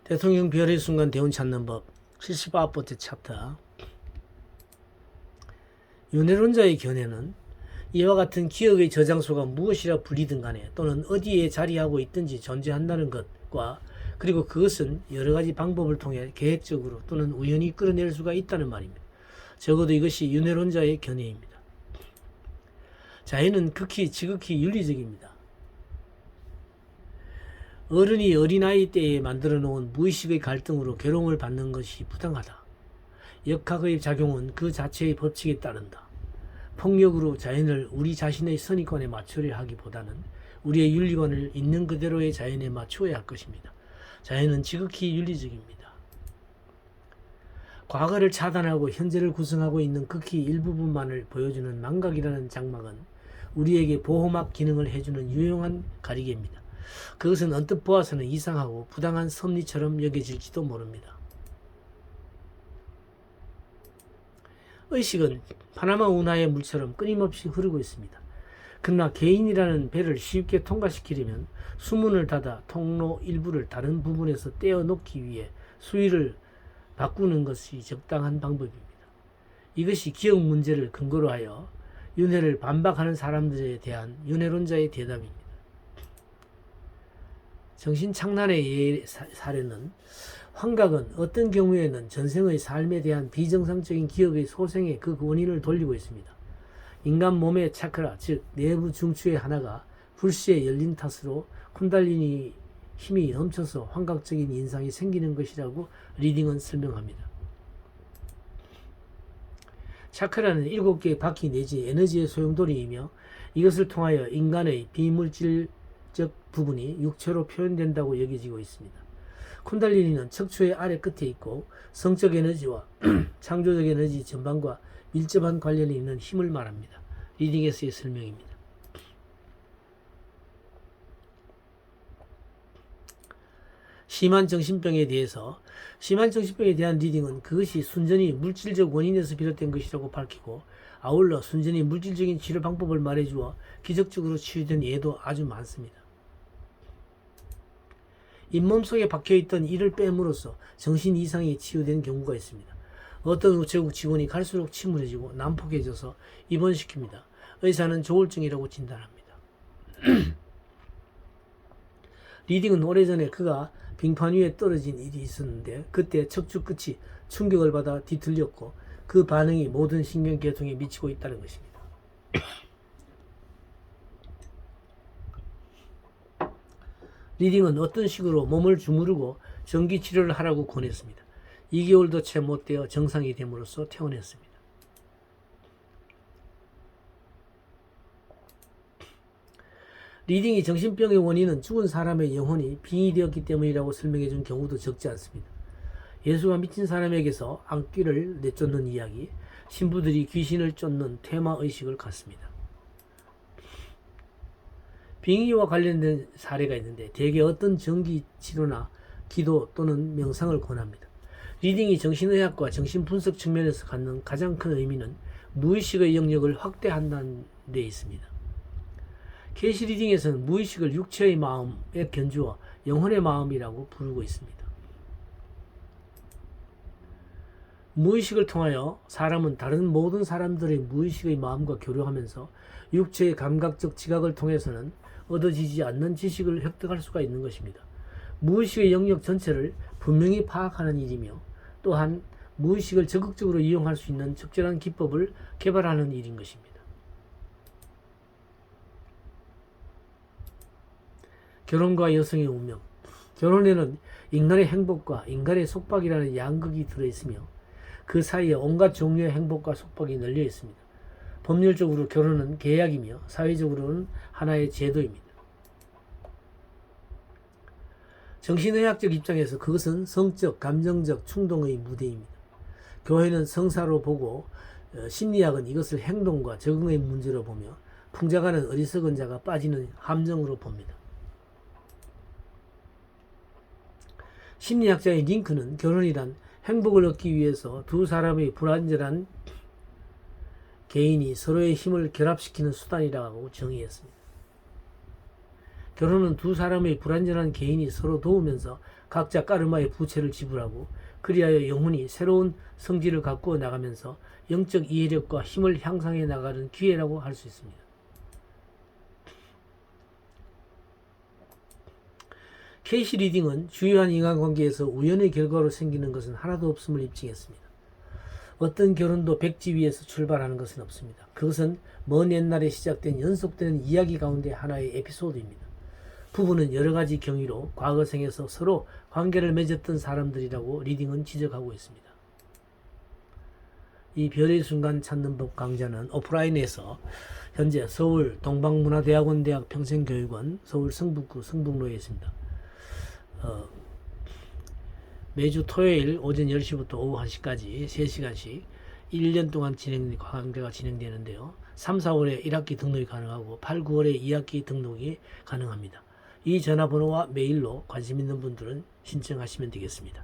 대통령 별의 순간 대운 찾는 법 79번째 챕터. 윤회론자의 견해는 이와 같은 기억의 저장소가 무엇이라 불리든 간에 또는 어디에 자리하고 있든지 존재한다는 것과 그리고 그것은 여러 가지 방법을 통해 계획적으로 또는 우연히 끌어낼 수가 있다는 말입니다. 적어도 이것이 윤회론자의 견해입니다. 자연은 지극히 윤리적입니다. 어른이 어린아이 때에 만들어 놓은 무의식의 갈등으로 괴로움을 받는 것이 부당하다. 역학의 작용은 그 자체의 법칙에 따른다. 폭력으로 자연을 우리 자신의 선입관에 맞추려 하기보다는 우리의 윤리관을 있는 그대로의 자연에 맞추어야 할 것입니다. 자연은 지극히 윤리적입니다. 과거를 차단하고 현재를 구성하고 있는 극히 일부분만을 보여주는 망각이라는 장막은 우리에게 보호막 기능을 해주는 유용한 가리개입니다. 그것은 언뜻 보아서는 이상하고 부당한 섭리처럼 여겨질지도 모릅니다. 의식은 파나마 운하의 물처럼 끊임없이 흐르고 있습니다. 그러나 개인이라는 배를 쉽게 통과시키려면 수문을 닫아 통로 일부를 다른 부분에서 떼어놓기 위해 수위를 바꾸는 것이 적당한 방법입니다. 이것이 기억 문제를 근거로 하여 윤회를 반박하는 사람들에 대한 윤회론자의 대답입니다. 정신착란의 사례는 환각은 어떤 경우에는 전생의 삶에 대한 비정상적인 기억의 소생에 그 원인을 돌리고 있습니다. 인간 몸의 차크라, 즉 내부 중추의 하나가 불시에 열린 탓으로 쿤달리니 힘이 넘쳐서 환각적인 인상이 생기는 것이라고 리딩은 설명합니다. 차크라는 7개의 바퀴 내지 에너지의 소용돌이이며 이것을 통하여 인간의 비물질적 부분이 육체로 표현된다고 여겨지고 있습니다. 쿤달리니는 척추의 아래 끝에 있고 성적 에너지와 창조적 에너지 전반과 밀접한 관련이 있는 힘을 말합니다. 리딩에서의 설명입니다. 심한 정신병에 대한 리딩은 그것이 순전히 물질적 원인에서 비롯된 것이라고 밝히고 아울러 순전히 물질적인 치료 방법을 말해주어 기적적으로 치유된 예도 아주 많습니다. 잇몸 속에 박혀있던 이를 빼므로써 정신 이상이 치유된 경우가 있습니다. 어떤 우체국 직원이 갈수록 침울해지고 난폭해져서 입원시킵니다. 의사는 조울증이라고 진단합니다. 리딩은 오래전에 그가 빙판 위에 떨어진 일이 있었는데 그때 척추 끝이 충격을 받아 뒤틀렸고 그 반응이 모든 신경계통에 미치고 있다는 것입니다. 리딩은 어떤 식으로 몸을 주무르고 전기치료를 하라고 권했습니다. 2개월도 채 못되어 정상이 됨으로써 퇴원했습니다. 리딩이 정신병의 원인은 죽은 사람의 영혼이 빙이 되었기 때문이라고 설명해 준 경우도 적지 않습니다. 예수가 미친 사람에게서 안귀를 내쫓는 이야기, 신부들이 귀신을 쫓는 테마의식을 갖습니다. 빙의와 관련된 사례가 있는데 대개 어떤 전기치료나 기도 또는 명상을 권합니다. 리딩이 정신의학과 정신분석 측면에서 갖는 가장 큰 의미는 무의식의 영역을 확대한다는 데 있습니다. 케이시 리딩에서는 무의식을 육체의 마음에 견주어 영혼의 마음이라고 부르고 있습니다. 무의식을 통하여 사람은 다른 모든 사람들의 무의식의 마음과 교류하면서 육체의 감각적 지각을 통해서는 얻어지지 않는 지식을 획득할 수가 있는 것입니다. 무의식의 영역 전체를 분명히 파악하는 일이며 또한 무의식을 적극적으로 이용할 수 있는 적절한 기법을 개발하는 일인 것입니다. 결혼과 여성의 운명. 결혼에는 인간의 행복과 인간의 속박이라는 양극이 들어있으며 그 사이에 온갖 종류의 행복과 속박이 널려 있습니다. 법률적으로 결혼은 계약이며 사회적으로는 하나의 제도입니다. 정신의학적 입장에서 그것은 성적, 감정적 충동의 무대입니다. 교회는 성사로 보고 심리학은 이것을 행동과 적응의 문제로 보며 풍자가는 어리석은 자가 빠지는 함정으로 봅니다. 심리학자의 링크는 결혼이란 행복을 얻기 위해서 두 사람의 불완전한 개인이 서로의 힘을 결합시키는 수단이라고 정의했습니다. 결혼은 두 사람의 불완전한 개인이 서로 도우면서 각자 까르마의 부채를 지불하고 그리하여 영혼이 새로운 성질을 갖고 나가면서 영적 이해력과 힘을 향상해 나가는 기회라고 할 수 있습니다. 케이시 리딩은 주요한 인간관계에서 우연의 결과로 생기는 것은 하나도 없음을 입증했습니다. 어떤 결혼도 백지 위에서 출발하는 것은 없습니다. 그것은 먼 옛날에 시작된 연속되는 이야기 가운데 하나의 에피소드입니다. 부부는 여러 가지 경위로 과거 생에서 서로 관계를 맺었던 사람들이라고 리딩은 지적하고 있습니다. 이 별의 순간 찾는 법 강좌는 오프라인에서 현재 서울 동방문화대학원 대학 평생교육원 서울 성북구 성북로에 있습니다. 매주 토요일 오전 10시부터 오후 1시까지 3시간씩 1년 동안 강좌가 진행되는데요. 3, 4월에 1학기 등록이 가능하고 8, 9월에 2학기 등록이 가능합니다. 이 전화번호와 메일로 관심 있는 분들은 신청하시면 되겠습니다.